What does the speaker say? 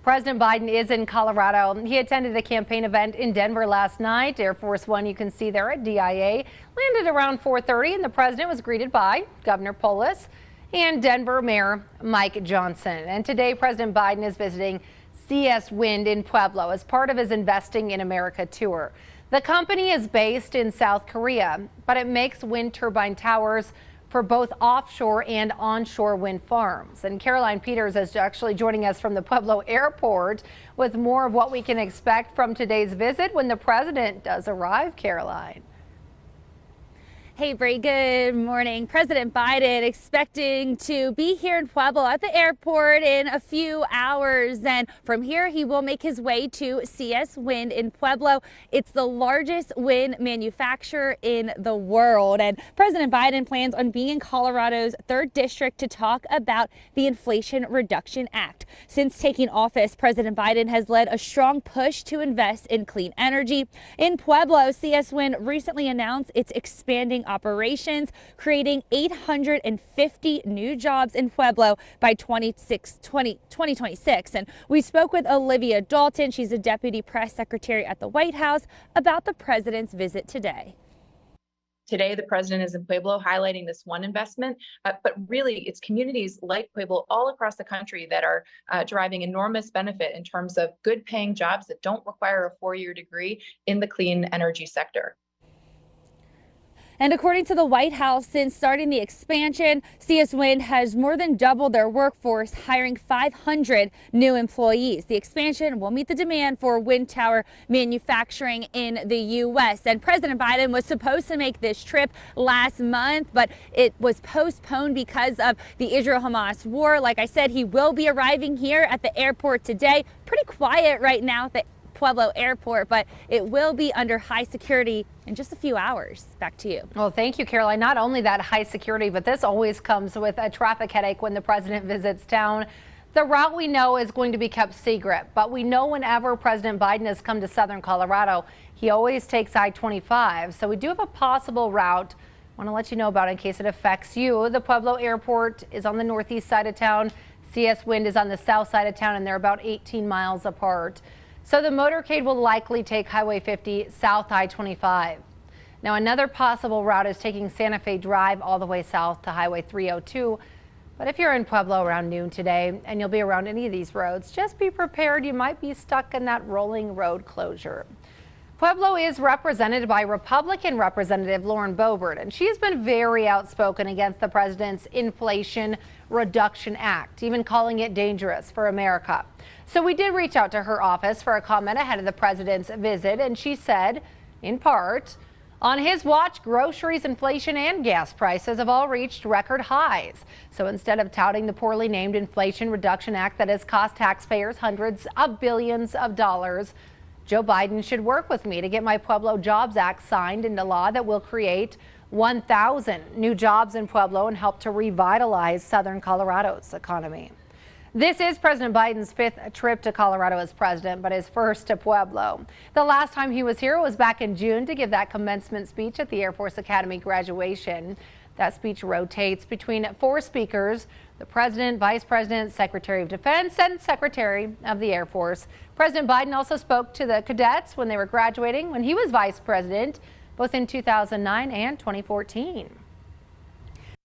President Biden is in Colorado. He attended a campaign event in Denver last night. Air Force One, you can see there at DIA, landed around 4:30, and the president was greeted by Governor Polis and Denver Mayor Mike Johnson. And today, President Biden is visiting CS Wind in Pueblo as part of his Investing in America tour. The company is based in South Korea, but it makes wind turbine towers for both offshore and onshore wind farms. And Caroline Peters is actually joining us from the Pueblo airport with more of what we can expect from today's visit when the president does arrive. Caroline. Hey, Bree, good morning. President Biden expecting to be here in Pueblo at the airport in a few hours. And from here, he will make his way to CS Wind in Pueblo. It's the largest wind manufacturer in the world. And President Biden plans on being in Colorado's 3rd District to talk about the Inflation Reduction Act. Since taking office, President Biden has led a strong push to invest in clean energy. In Pueblo, CS Wind recently announced it's expanding operations, creating 850 new jobs in Pueblo by 2026. And we spoke with Olivia Dalton. She's a deputy press secretary at the White House about the president's visit today. Today, the president is in Pueblo highlighting this one investment, but really it's communities like Pueblo all across the country that are deriving enormous benefit in terms of good paying jobs that don't require a 4-year degree in the clean energy sector. And according to the White House, since starting the expansion, CS Wind has more than doubled their workforce, hiring 500 new employees. The expansion will meet the demand for wind tower manufacturing in the U.S. And President Biden was supposed to make this trip last month, but it was postponed because of the Israel-Hamas war. Like I said, he will be arriving here at the airport today. Pretty quiet right now at the Pueblo airport, but it will be under high security in just a few hours. Back to you. Well, thank you, Caroline. Not only that high security, but this always comes with a traffic headache when the president visits town. The route we know is going to be kept secret, but we know whenever President Biden has come to southern Colorado, he always takes I-25. So we do have a possible route. I want to let you know about it in case it affects you. The Pueblo airport is on the northeast side of town. CS Wind is on the south side of town, and they're about 18 miles apart. So the motorcade will likely take Highway 50 south I-25. Now another possible route is taking Santa Fe Drive all the way south to Highway 302. But if you're in Pueblo around noon today and you'll be around any of these roads, just be prepared. You might be stuck in that rolling road closure. Pueblo is represented by Republican Representative Lauren Bobbert, and she's been very outspoken against the president's Inflation Reduction Act, even calling it dangerous for America. So we did reach out to her office for a comment ahead of the president's visit, and she said, in part, on his watch, groceries, inflation, and gas prices have all reached record highs. So instead of touting the poorly named Inflation Reduction Act that has cost taxpayers hundreds of billions of dollars, Joe Biden should work with me to get my Pueblo Jobs Act signed into law that will create 1,000 new jobs in Pueblo and help to revitalize southern Colorado's economy. This is President Biden's 5th trip to Colorado as president, but his first to Pueblo. The last time he was here was back in June to give that commencement speech at the Air Force Academy graduation. That speech rotates between 4 speakers: the president, vice president, secretary of defense, and secretary of the Air Force. President Biden also spoke to the cadets when they were graduating when he was vice president, both in 2009 and 2014.